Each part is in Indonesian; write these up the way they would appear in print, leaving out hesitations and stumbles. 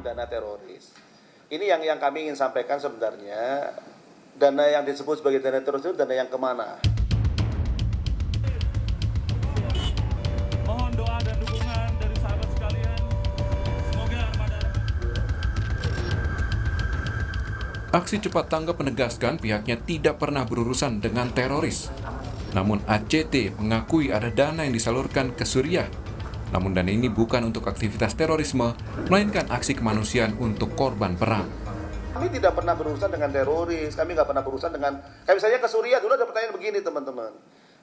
dana teroris. Ini yang kami ingin sampaikan sebenarnya, dana yang disebut sebagai dana teroris itu dana yang kemana? Mohon doa dan dukungan dari sahabat sekalian. Semoga armada. Aksi cepat tanggap menegaskan pihaknya tidak pernah berurusan dengan teroris. Namun ACT mengakui ada dana yang disalurkan ke Suriah. Namun dana ini bukan untuk aktivitas terorisme, melainkan aksi kemanusiaan untuk korban perang. Kami tidak pernah berurusan dengan teroris, kami nggak pernah berurusan dengan, kayak misalnya ke Suriah dulu ada pertanyaan begini teman-teman.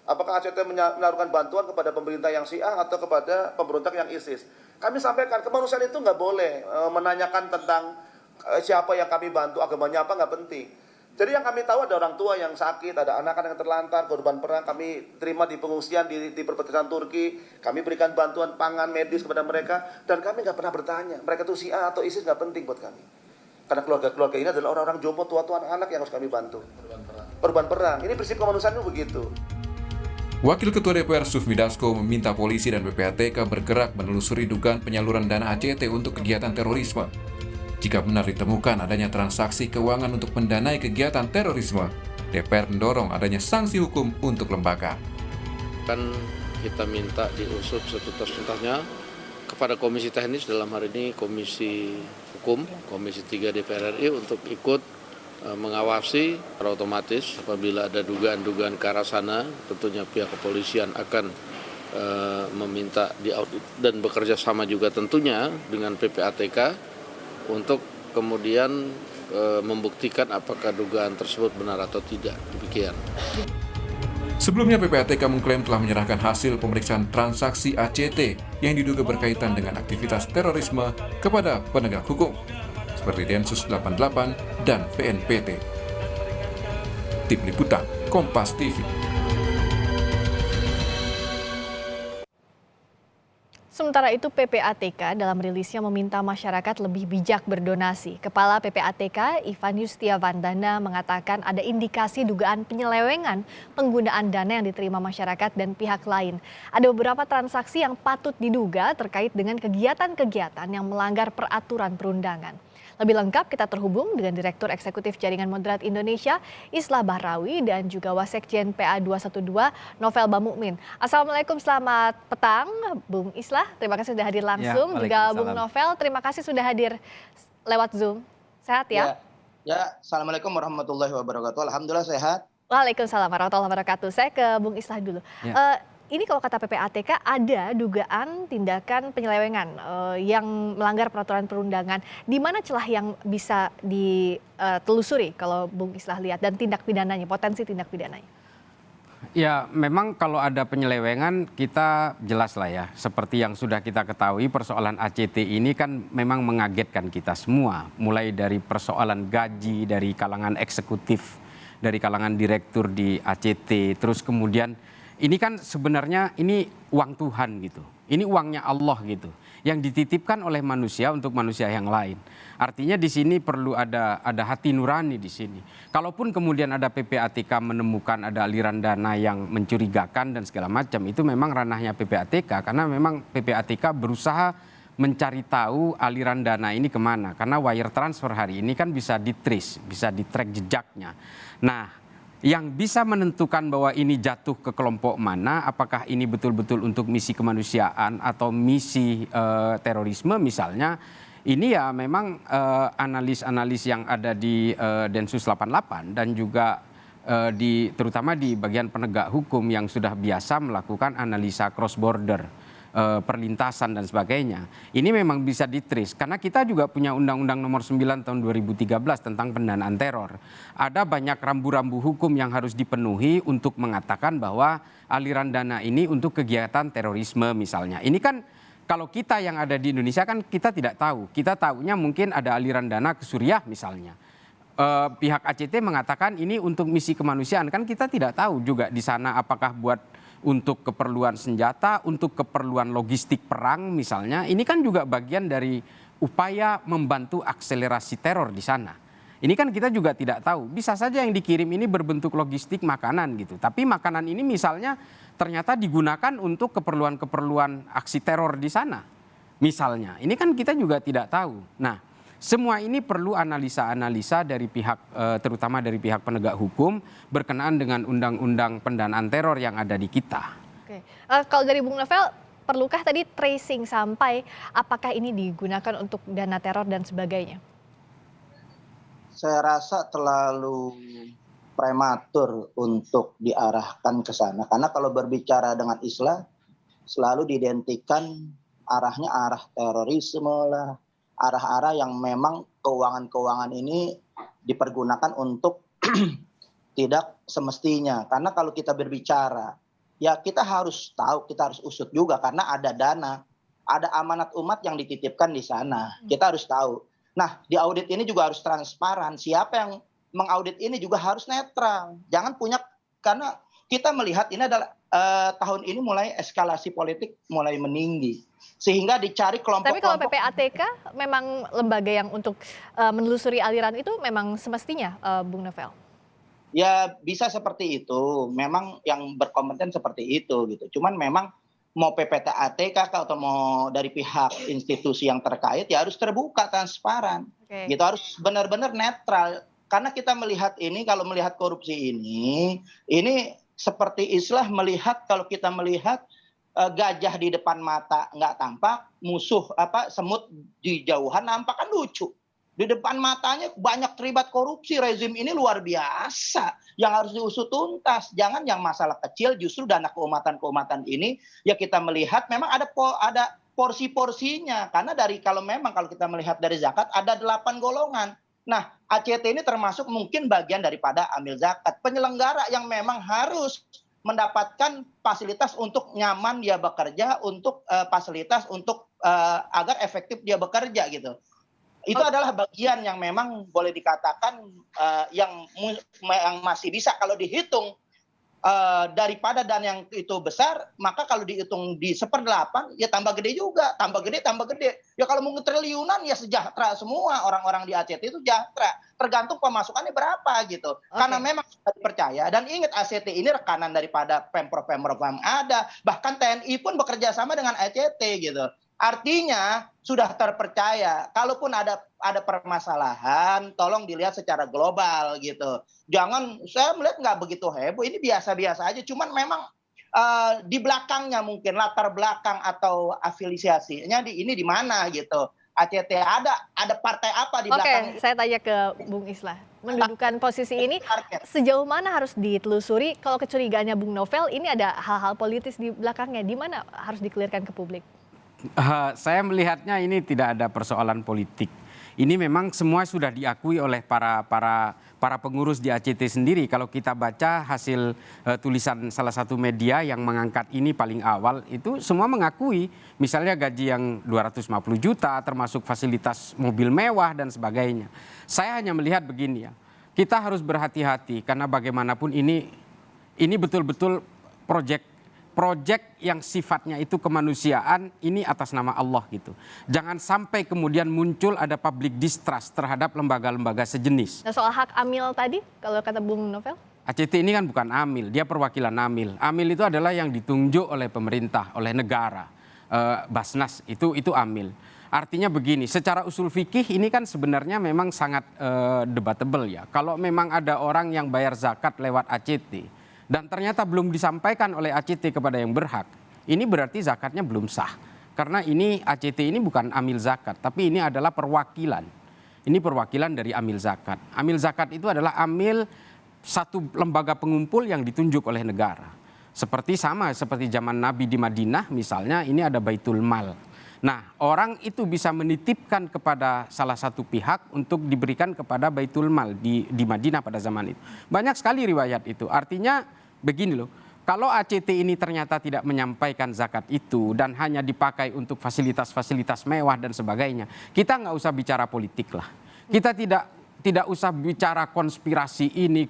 Apakah ACT menyalurkan bantuan kepada pemerintah yang Syiah atau kepada pemberontak yang ISIS? Kami sampaikan kemanusiaan itu nggak boleh menanyakan tentang siapa yang kami bantu, agamanya apa, nggak penting. Jadi yang kami tahu ada orang tua yang sakit, ada anak-anak yang terlantar, korban perang kami terima di pengungsian di perbatasan Turki, kami berikan bantuan pangan medis kepada mereka, dan kami nggak pernah bertanya, mereka itu Syiah atau ISIS nggak penting buat kami. Karena keluarga-keluarga ini adalah orang-orang jompo, tua-tua, anak-anak yang harus kami bantu. Korban perang, ini prinsip kemanusiaan itu begitu. Wakil Ketua DPR Sufmi Dasko meminta polisi dan PPATK bergerak menelusuri dugaan penyaluran dana ACT untuk kegiatan terorisme. Jika benar ditemukan adanya transaksi keuangan untuk mendanai kegiatan terorisme, DPR mendorong adanya sanksi hukum untuk lembaga. Kan kita minta diusut setuntas-tuntasnya kepada Komisi Teknis, dalam hari ini Komisi Hukum, Komisi 3 DPR RI untuk ikut mengawasi. Secara otomatis apabila ada dugaan-dugaan ke arah sana, tentunya pihak kepolisian akan meminta diaudit dan bekerja sama juga tentunya dengan PPATK untuk kemudian membuktikan apakah dugaan tersebut benar atau tidak. Demikian. Sebelumnya PPATK mengklaim telah menyerahkan hasil pemeriksaan transaksi ACT yang diduga berkaitan dengan aktivitas terorisme kepada penegak hukum seperti Densus 88 dan BNPT. Tim Liputan Kompas TV. Sementara itu PPATK dalam rilisnya meminta masyarakat lebih bijak berdonasi. Kepala PPATK Ivan Yustiavandana mengatakan ada indikasi dugaan penyelewengan penggunaan dana yang diterima masyarakat dan pihak lain. Ada beberapa transaksi yang patut diduga terkait dengan kegiatan-kegiatan yang melanggar peraturan perundangan. Lebih lengkap kita terhubung dengan Direktur Eksekutif Jaringan Moderat Indonesia Islah Bahrawi dan juga Wasekjen PA 212 Novel Bamukmin. Assalamualaikum, selamat petang Bung Islah, terima kasih sudah hadir langsung. Juga Bung Novel, terima kasih sudah hadir lewat Zoom. Sehat ya? Ya, Assalamualaikum warahmatullahi wabarakatuh. Alhamdulillah sehat. Waalaikumsalam warahmatullahi wabarakatuh. Saya ke Bung Islah dulu. Ini kalau kata PPATK ada dugaan tindakan penyelewengan yang melanggar peraturan perundangan. Di mana celah yang bisa ditelusuri kalau Bung Islah lihat dan tindak pidananya, potensi tindak pidananya? Ya, memang kalau ada penyelewengan kita jelas lah ya. Seperti yang sudah kita ketahui, persoalan ACT ini kan memang mengagetkan kita semua. Mulai dari persoalan gaji dari kalangan eksekutif, dari kalangan direktur di ACT, terus kemudian ini kan sebenarnya ini uang Tuhan gitu. Ini uangnya Allah gitu. Yang dititipkan oleh manusia untuk manusia yang lain. Artinya di sini perlu ada hati nurani di sini. Kalaupun kemudian ada PPATK menemukan ada aliran dana yang mencurigakan dan segala macam, itu memang ranahnya PPATK. Karena memang PPATK berusaha mencari tahu aliran dana ini kemana. Karena wire transfer hari ini kan bisa di-trace, bisa di-track jejaknya. Nah, yang bisa menentukan bahwa ini jatuh ke kelompok mana, apakah ini betul-betul untuk misi kemanusiaan atau misi terorisme misalnya, ini ya memang analis-analis yang ada di Densus 88 dan juga terutama di bagian penegak hukum yang sudah biasa melakukan analisa cross border, perlintasan dan sebagainya. Ini memang bisa di-trace karena kita juga punya Undang-Undang Nomor 9 tahun 2013 tentang pendanaan teror. Ada banyak rambu-rambu hukum yang harus dipenuhi untuk mengatakan bahwa aliran dana ini untuk kegiatan terorisme misalnya. Ini kan kalau kita yang ada di Indonesia kan kita tidak tahu. Kita tahunya mungkin ada aliran dana ke Suriah misalnya. Pihak ACT mengatakan ini untuk misi kemanusiaan, kan kita tidak tahu juga di sana apakah buat untuk keperluan senjata, untuk keperluan logistik perang misalnya. Ini kan juga bagian dari upaya membantu akselerasi teror di sana. Ini kan kita juga tidak tahu. Bisa saja yang dikirim ini berbentuk logistik makanan gitu. Tapi makanan ini misalnya ternyata digunakan untuk keperluan-keperluan aksi teror di sana. Misalnya, ini kan kita juga tidak tahu. Nah, Semua ini perlu analisa-analisa dari pihak, terutama dari pihak penegak hukum berkenaan dengan undang-undang pendanaan teror yang ada di kita. Oke. Kalau dari Bung Novel, perlukah tadi tracing sampai apakah ini digunakan untuk dana teror dan sebagainya? Saya rasa terlalu prematur untuk diarahkan ke sana. Karena kalau berbicara dengan Islam, selalu diidentikan arahnya arah terorisme lah, arah-arah yang memang keuangan-keuangan ini dipergunakan untuk tidak semestinya. Karena kalau kita berbicara, ya kita harus tahu, kita harus usut juga karena ada dana, ada amanat umat yang dititipkan di sana. Kita harus tahu. Nah, di audit ini juga harus transparan. Siapa yang mengaudit ini juga harus netral. Jangan punya, karena kita melihat ini adalah tahun ini mulai eskalasi politik mulai meninggi. Sehingga dicari kelompok-kelompok. Tapi kalau PPATK memang lembaga yang untuk menelusuri aliran itu memang semestinya, Bung Novel? Ya bisa seperti itu. Memang yang berkompeten seperti itu gitu. Cuman memang mau PPATK atau mau dari pihak institusi yang terkait ya harus terbuka, transparan. Oke. Gitu, harus benar-benar netral. Karena kita melihat ini, kalau melihat korupsi ini seperti Islam melihat, kalau kita melihat gajah di depan mata nggak tampak, musuh semut di jauhan nampak, kan lucu. Di depan matanya banyak terlibat korupsi, rezim ini luar biasa yang harus diusut tuntas. Jangan yang masalah kecil, justru dana keumatan ini ya kita melihat memang ada porsi-porsinya. Karena kalau kita melihat dari zakat ada 8 golongan. Nah, ACT ini termasuk mungkin bagian daripada amil zakat. Penyelenggara yang memang harus mendapatkan fasilitas untuk nyaman dia bekerja, untuk fasilitas untuk agar efektif dia bekerja gitu. Itu adalah bagian yang memang boleh dikatakan yang masih bisa kalau dihitung daripada dana yang itu besar, maka kalau dihitung di 1/8 ya tambah gede juga, tambah gede. Ya kalau mungkin triliunan ya sejahtera semua orang-orang di ACT itu sejahtera. Tergantung pemasukannya berapa gitu. Karena memang sudah dipercaya, dan ingat ACT ini rekanan daripada Pemprov yang ada, bahkan TNI pun bekerja sama dengan ACT gitu. Artinya sudah terpercaya. Kalaupun ada permasalahan, tolong dilihat secara global gitu. Jangan, saya melihat nggak begitu heboh. Ini biasa-biasa aja. Cuman memang di belakangnya mungkin latar belakang atau afiliasinya ini di mana gitu. ACT ada partai apa di belakang? Oke, saya tanya ke Bung Islah. Mendudukan posisi ini sejauh mana harus ditelusuri? Kalau kecurigaannya Bung Novel, ini ada hal-hal politis di belakangnya. Di mana harus dikelirkan ke publik? Saya melihatnya ini tidak ada persoalan politik. Ini memang semua sudah diakui oleh para pengurus di ACT sendiri. Kalau kita baca hasil tulisan salah satu media yang mengangkat ini paling awal, itu semua mengakui misalnya gaji yang 250 juta termasuk fasilitas mobil mewah dan sebagainya. Saya hanya melihat begini ya, kita harus berhati-hati karena bagaimanapun ini betul-betul proyek yang sifatnya itu kemanusiaan, ini atas nama Allah gitu. Jangan sampai kemudian muncul ada public distrust terhadap lembaga-lembaga sejenis. Nah, soal hak amil tadi, kalau kata Bung Novel? ACT ini kan bukan amil, dia perwakilan amil. Amil itu adalah yang ditunjuk oleh pemerintah, oleh negara. Basnas itu amil. Artinya begini, secara usul fikih ini kan sebenarnya memang sangat debatable ya. Kalau memang ada orang yang bayar zakat lewat ACT, dan ternyata belum disampaikan oleh ACT kepada yang berhak, ini berarti zakatnya belum sah. Karena ini ACT ini bukan amil zakat, tapi ini adalah perwakilan. Ini perwakilan dari amil zakat. Amil zakat itu adalah amil satu lembaga pengumpul yang ditunjuk oleh negara. Seperti zaman Nabi di Madinah misalnya, ini ada Baitul Mal. Nah, orang itu bisa menitipkan kepada salah satu pihak untuk diberikan kepada Baitul Mal di Madinah pada zaman itu. Banyak sekali riwayat itu. Artinya begini loh, kalau ACT ini ternyata tidak menyampaikan zakat itu dan hanya dipakai untuk fasilitas-fasilitas mewah dan sebagainya, kita nggak usah bicara politik lah. Kita tidak usah bicara konspirasi ini,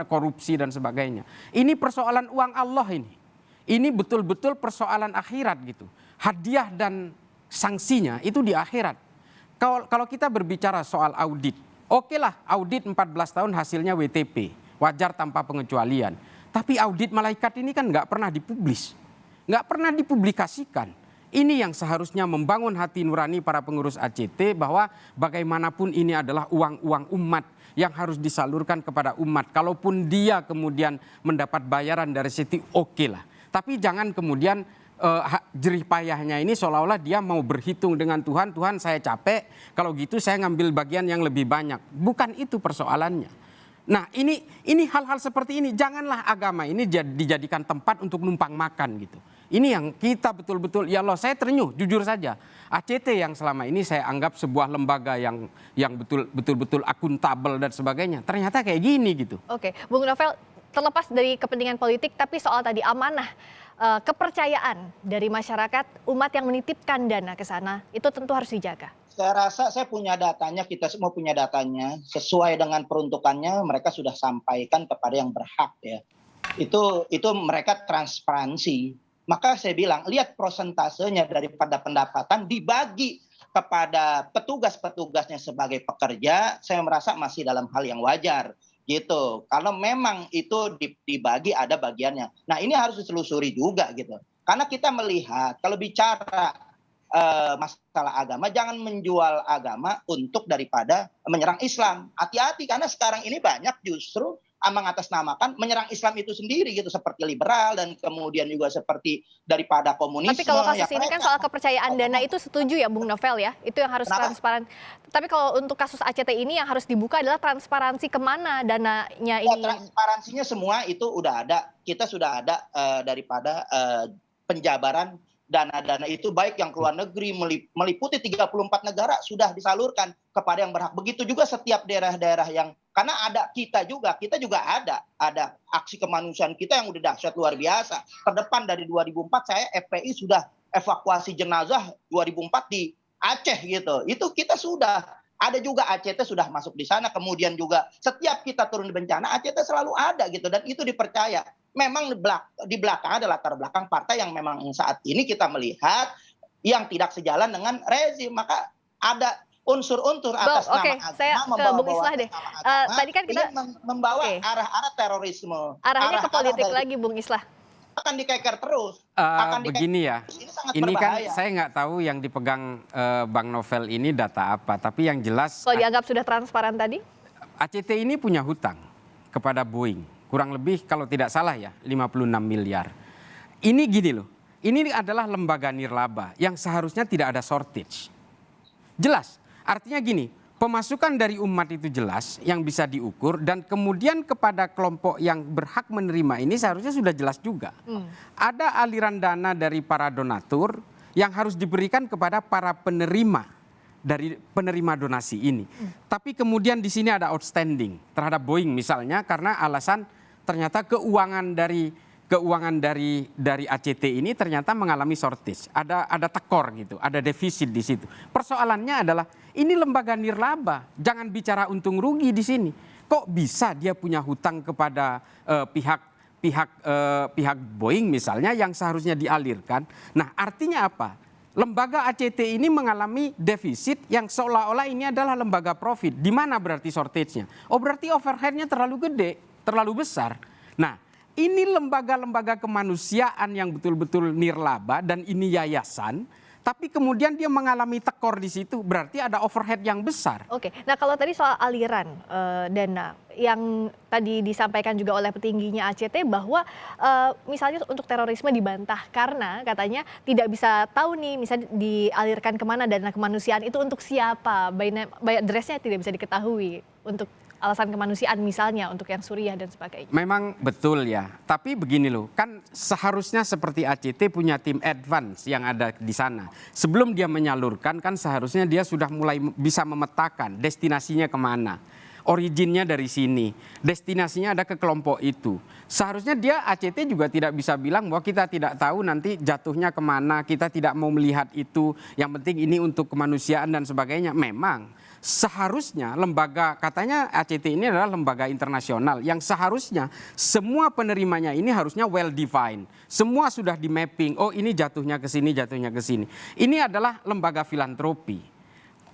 korupsi dan sebagainya. Ini persoalan uang Allah ini. Ini betul-betul persoalan akhirat gitu. Hadiah dan sanksinya itu di akhirat. Kalau kita berbicara soal audit, oke lah audit 14 tahun hasilnya WTP, wajar tanpa pengecualian. Tapi audit malaikat ini kan nggak pernah dipublis, nggak pernah dipublikasikan. Ini yang seharusnya membangun hati nurani para pengurus ACT bahwa bagaimanapun ini adalah uang-uang umat yang harus disalurkan kepada umat. Kalaupun dia kemudian mendapat bayaran dari situ, oke lah. Tapi jangan kemudian jerih payahnya ini seolah-olah dia mau berhitung dengan Tuhan, Tuhan saya capek, kalau gitu saya ngambil bagian yang lebih banyak. Bukan itu persoalannya. Nah ini hal-hal seperti ini, janganlah agama ini dijadikan tempat untuk numpang makan gitu. Ini yang kita betul-betul, ya Allah saya terenyuh, jujur saja. ACT yang selama ini saya anggap sebuah lembaga yang betul-betul akuntabel dan sebagainya. Ternyata kayak gini gitu. Oke, Bung Novel, terlepas dari kepentingan politik, tapi soal tadi amanah, kepercayaan dari masyarakat, umat yang menitipkan dana ke sana, itu tentu harus dijaga. Saya rasa saya punya datanya, kita semua punya datanya, sesuai dengan peruntukannya mereka sudah sampaikan kepada yang berhak ya. Itu mereka transparansi. Maka saya bilang, lihat prosentasenya daripada pendapatan dibagi kepada petugas-petugasnya sebagai pekerja, saya merasa masih dalam hal yang wajar gitu. Kalau memang itu dibagi ada bagiannya. Nah, ini harus ditelusuri juga gitu. Karena kita melihat kalau bicara masalah agama, jangan menjual agama untuk daripada menyerang Islam. Hati-hati karena sekarang ini banyak justru mengatasnamakan menyerang Islam itu sendiri gitu, seperti liberal dan kemudian juga seperti daripada komunisme. Tapi kalau kasus ini kan soal kepercayaan dana itu setuju ya Bung Novel ya, itu yang harus transparan. Tapi kalau untuk kasus ACT ini yang harus dibuka adalah transparansi kemana dananya ini. Ya, transparansinya semua itu udah ada, kita sudah ada daripada penjabaran dana-dana itu baik yang keluar negeri meliputi 34 negara sudah disalurkan kepada yang berhak. Begitu juga setiap daerah-daerah yang karena ada kita juga ada aksi kemanusiaan kita yang udah dahsyat luar biasa. Terdepan dari 2004 saya FPI sudah evakuasi jenazah 2004 di Aceh gitu. Itu kita sudah ada juga ACT sudah masuk di sana, kemudian juga setiap kita turun di bencana ACT selalu ada gitu dan itu dipercaya. Memang di belakang ada latar belakang partai yang memang saat ini kita melihat yang tidak sejalan dengan rezim, maka ada unsur-unsur atas nama agama, saya ke Bung Islah deh. Tadi kan kita membawa arah-arah terorisme. Arahnya ke politik lagi Bung Islah. Akan dikeker terus. Begini ya, ini kan saya nggak tahu yang dipegang Bang Novel ini data apa, tapi yang jelas kalau dianggap sudah transparan tadi, ACT ini punya hutang kepada Boeing. Kurang lebih kalau tidak salah ya 56 miliar. Ini gini loh, ini adalah lembaga nirlaba yang seharusnya tidak ada shortage. Jelas, artinya gini, pemasukan dari umat itu jelas yang bisa diukur dan kemudian kepada kelompok yang berhak menerima ini seharusnya sudah jelas juga. Ada aliran dana dari para donatur yang harus diberikan kepada para penerima dari penerima donasi ini. Tapi kemudian di sini ada outstanding terhadap Boeing misalnya karena alasan ternyata keuangan dari ACT ini ternyata mengalami shortage, ada tekor gitu, ada defisit di situ. Persoalannya adalah ini lembaga nirlaba, jangan bicara untung rugi di sini. Kok bisa dia punya hutang kepada pihak Boeing misalnya yang seharusnya dialirkan? Nah, artinya apa? Lembaga ACT ini mengalami defisit yang seolah-olah ini adalah lembaga profit. Di mana berarti shortage-nya? Oh, berarti overhead-nya terlalu gede, terlalu besar. Nah, ini lembaga-lembaga kemanusiaan yang betul-betul nirlaba dan ini yayasan, tapi kemudian dia mengalami tekor di situ, berarti ada overhead yang besar. Oke, nah kalau tadi soal aliran dana yang tadi disampaikan juga oleh petingginya ACT bahwa misalnya untuk terorisme dibantah karena katanya tidak bisa tahu nih misalnya dialirkan kemana dana kemanusiaan itu untuk siapa, by address-nya tidak bisa diketahui untuk alasan kemanusiaan misalnya untuk yang Suriah dan sebagainya. Memang betul ya, tapi begini loh, kan seharusnya seperti ACT punya tim advance yang ada di sana. Sebelum dia menyalurkan kan seharusnya dia sudah mulai bisa memetakan destinasinya kemana. Originnya dari sini, destinasinya ada ke kelompok itu. Seharusnya dia ACT juga tidak bisa bilang bahwa kita tidak tahu nanti jatuhnya kemana, kita tidak mau melihat itu, yang penting ini untuk kemanusiaan dan sebagainya. Memang seharusnya lembaga, katanya ACT ini adalah lembaga internasional yang seharusnya semua penerimanya ini harusnya well defined. Semua sudah di mapping, oh ini jatuhnya ke sini, jatuhnya ke sini. Ini adalah lembaga filantropi.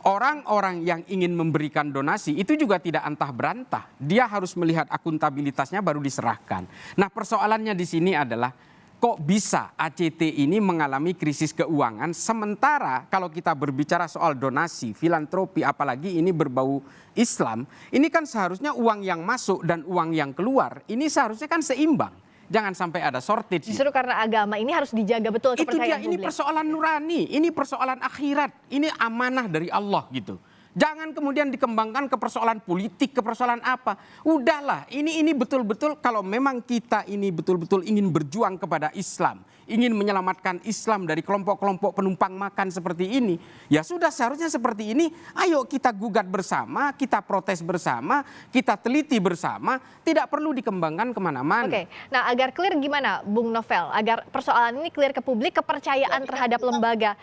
Orang-orang yang ingin memberikan donasi itu juga tidak antah berantah. Dia harus melihat akuntabilitasnya baru diserahkan. Nah, persoalannya di sini adalah kok bisa ACT ini mengalami krisis keuangan, sementara kalau kita berbicara soal donasi, filantropi, apalagi ini berbau Islam, ini kan seharusnya uang yang masuk dan uang yang keluar, ini seharusnya kan seimbang. Jangan sampai ada shortage. Justru karena agama ini harus dijaga betul Itu kepercayaan dia, ini publik. persoalan nurani, ini persoalan akhirat, ini amanah dari Allah gitu. Jangan kemudian dikembangkan ke persoalan politik, ke persoalan apa. Udahlah, ini betul-betul kalau memang kita ini betul-betul ingin berjuang kepada Islam, ingin menyelamatkan Islam dari kelompok-kelompok penumpang makan seperti ini, ya sudah seharusnya seperti ini. Ayo kita gugat bersama, kita protes bersama, kita teliti bersama, tidak perlu dikembangkan kemana-mana. Oke, nah agar clear gimana Bung Novel, agar persoalan ini clear ke publik, kepercayaan terhadap lembaga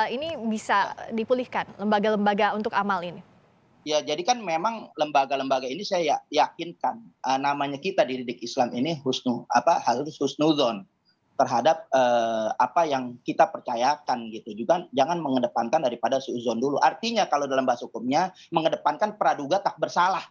ini bisa dipulihkan, lembaga-lembaga untuk amal ini? Ya, jadi kan memang lembaga-lembaga ini saya yakinkan namanya kita dididik Islam ini harus husnudzon terhadap apa yang kita percayakan gitu. Juga jangan mengedepankan daripada suudzon dulu. Artinya kalau dalam bahasa hukumnya mengedepankan praduga tak bersalah.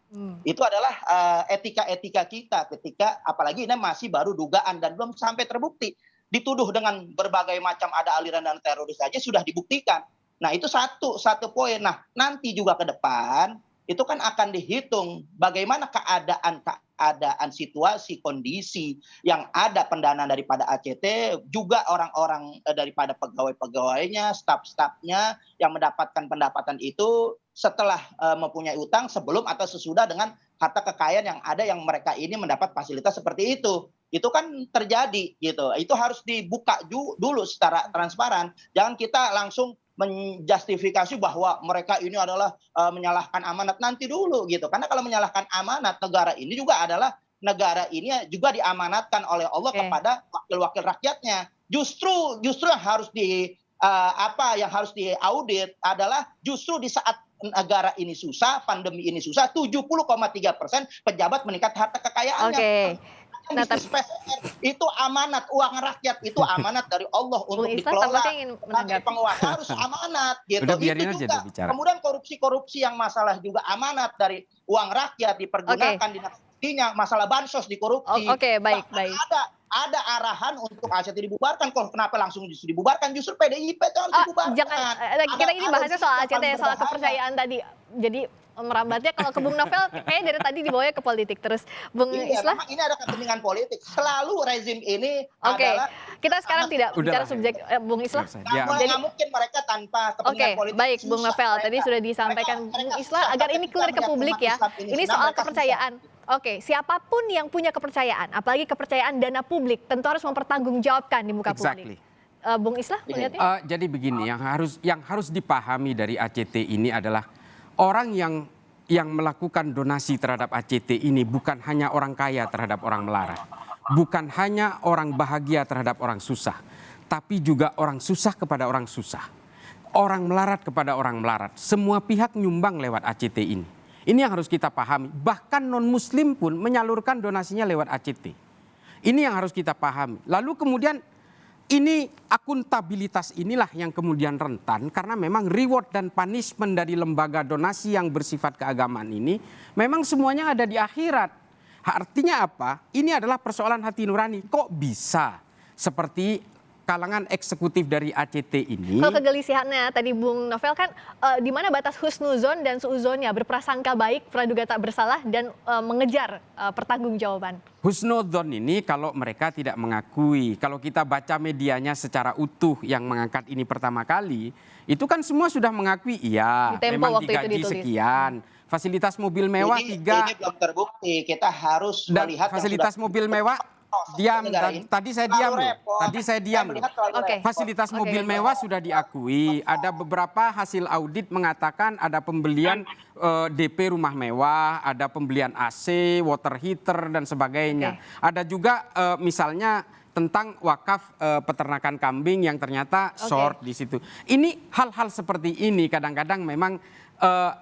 Itu adalah etika-etika kita ketika apalagi ini masih baru dugaan dan belum sampai terbukti. Dituduh dengan berbagai macam ada aliran dana teroris saja sudah dibuktikan. Nah, itu satu poin. Nah, nanti juga ke depan itu kan akan dihitung bagaimana keadaan situasi kondisi yang ada pendanaan daripada ACT, juga orang-orang daripada pegawai-pegawainya, staf-stafnya yang mendapatkan pendapatan itu setelah mempunyai utang sebelum atau sesudah dengan harta kekayaan yang ada yang mereka ini mendapat fasilitas seperti itu. Itu kan terjadi gitu. Itu harus dibuka dulu secara transparan. Jangan kita langsung menjustifikasi bahwa mereka ini adalah menyalahkan amanat nanti dulu gitu. Karena kalau menyalahkan amanat negara ini juga adalah negara ini juga diamanatkan oleh Allah kepada wakil-wakil rakyatnya. Justru yang harus yang harus diaudit adalah justru di saat negara ini susah, pandemi ini susah, 70,3% pejabat meningkat harta kekayaannya. Nah, itu amanat, uang rakyat itu amanat dari Allah untuk dikelola. Penguasa harus amanat gitu. Udah, biarin itu aja juga. Kemudian korupsi yang masalah juga amanat dari uang rakyat dipergunakan dinasti, masalah bansos dikorupsi. Baik. Ada arahan untuk ACT dibubarkan. Kenapa langsung justru dibubarkan? Justru PDIP itu harus dibubarkan. Kita ini bahasnya soal ACT, soal kepercayaan tadi. Jadi merambatnya kalau ke Bung Novel kayaknya dari tadi dibawanya ke politik terus. Bung Islah, ini ada kepentingan politik. Selalu rezim ini adalah kita sekarang tidak bicara subjek Bung Islah. Jadi mungkin mereka tanpa kepentingan politik. Baik, Bung Novel tadi sudah disampaikan Bung Islah agar ini clear ke publik ya. Ini soal kepercayaan. Siapapun yang punya kepercayaan, apalagi kepercayaan dana publik, tentu harus mempertanggungjawabkan di muka publik. Bung Islah melihatnya? Jadi begini, yang harus dipahami dari ACT ini adalah orang yang melakukan donasi terhadap ACT ini bukan hanya orang kaya terhadap orang melarat, bukan hanya orang bahagia terhadap orang susah, tapi juga orang susah kepada orang susah, orang melarat kepada orang melarat. Semua pihak nyumbang lewat ACT ini. Ini yang harus kita pahami. Bahkan non-muslim pun menyalurkan donasinya lewat ACT. Ini yang harus kita pahami. Lalu kemudian ini akuntabilitas inilah yang kemudian rentan karena memang reward dan punishment dari lembaga donasi yang bersifat keagamaan ini memang semuanya ada di akhirat. Artinya apa? Ini adalah persoalan hati nurani. Kok bisa seperti kalangan eksekutif dari ACT ini? Kalau kegelisihannya tadi Bung Novel kan di mana batas husnuzon dan suuzonnya, berprasangka baik, praduga tak bersalah dan mengejar pertanggungjawaban. Husnudzon ini kalau mereka tidak mengakui, kalau kita baca medianya secara utuh yang mengangkat ini pertama kali, itu kan semua sudah mengakui iya memang digaji sekian. Fasilitas mobil mewah ini 3. Ini belum terbukti, kita harus melihat fasilitas mobil mewah. Tadi saya diam. Fasilitas mobil mewah sudah diakui. Ada beberapa hasil audit mengatakan ada pembelian DP rumah mewah, ada pembelian AC, water heater dan sebagainya. Ada juga misalnya tentang wakaf peternakan kambing yang ternyata short di situ. Ini hal-hal seperti ini kadang-kadang memang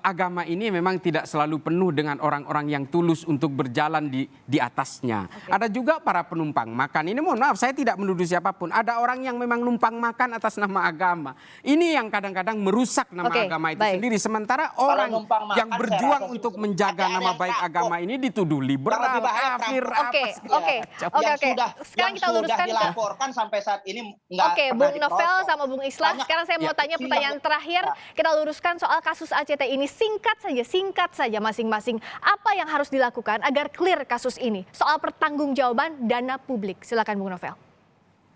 agama ini memang tidak selalu penuh dengan orang-orang yang tulus untuk berjalan di atasnya. Ada juga para penumpang makan. Ini mohon maaf, saya tidak menuduh siapapun. Ada orang yang memang numpang makan atas nama agama. Ini yang kadang-kadang merusak nama agama itu sendiri. Sementara orang yang berjuang untuk menjaga nama baik agama ini dituduh liberal, kafir, Oke. Sekarang kita luruskan ke dilaporkan sampai saat ini nggak Oke, pernah Bung Novel diproses. sama Bung Islah. Sekarang saya mau tanya pertanyaan terakhir. Kita luruskan soal kasus ACT ini. Singkat saja masing-masing. Apa yang harus dilakukan agar clear kasus ini? Soal pertanggungjawaban dana publik. Silakan Bung Novel.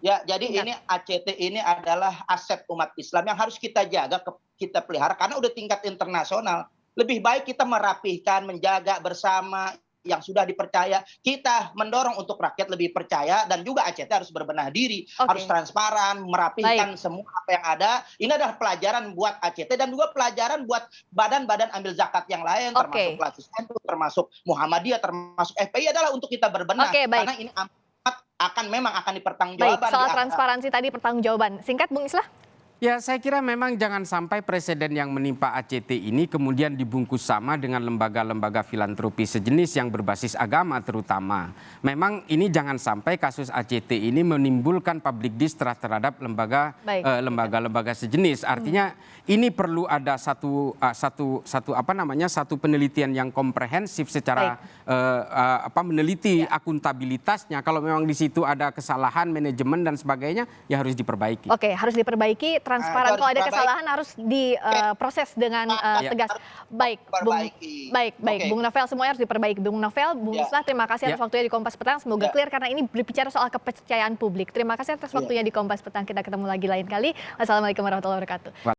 Ya, jadi ini ACT ini adalah aset umat Islam yang harus kita jaga, kita pelihara karena udah tingkat internasional. Lebih baik kita merapihkan, menjaga bersama yang sudah dipercaya, kita mendorong untuk rakyat lebih percaya dan juga ACT harus berbenah diri, harus transparan, merapihkan semua apa yang ada. Ini adalah pelajaran buat ACT dan juga pelajaran buat badan-badan ambil zakat yang lain, termasuk Lasis NU, termasuk Muhammadiyah, termasuk FPI adalah untuk kita berbenah karena ini akan dipertanggungjawabkan. Soal transparansi tadi pertanggungjawaban. Singkat Bung Islah. Ya, saya kira memang jangan sampai presiden yang menimpa ACT ini kemudian dibungkus sama dengan lembaga-lembaga filantropi sejenis yang berbasis agama terutama. Memang ini jangan sampai kasus ACT ini menimbulkan public distrust terhadap lembaga-lembaga sejenis. Artinya ini perlu ada satu penelitian yang komprehensif secara meneliti akuntabilitasnya. Kalau memang di situ ada kesalahan manajemen dan sebagainya, ya harus diperbaiki. Oke, harus diperbaiki. Transparan, kalau ada kesalahan harus diproses dengan tegas. Baik, Bung Novel, semuanya harus diperbaiki. Bung Novel, Bung Islah, terima kasih atas waktunya di Kompas Petang. Semoga clear karena ini berbicara soal kepercayaan publik. Terima kasih atas waktunya di Kompas Petang. Kita ketemu lagi lain kali. Wassalamualaikum warahmatullahi wabarakatuh.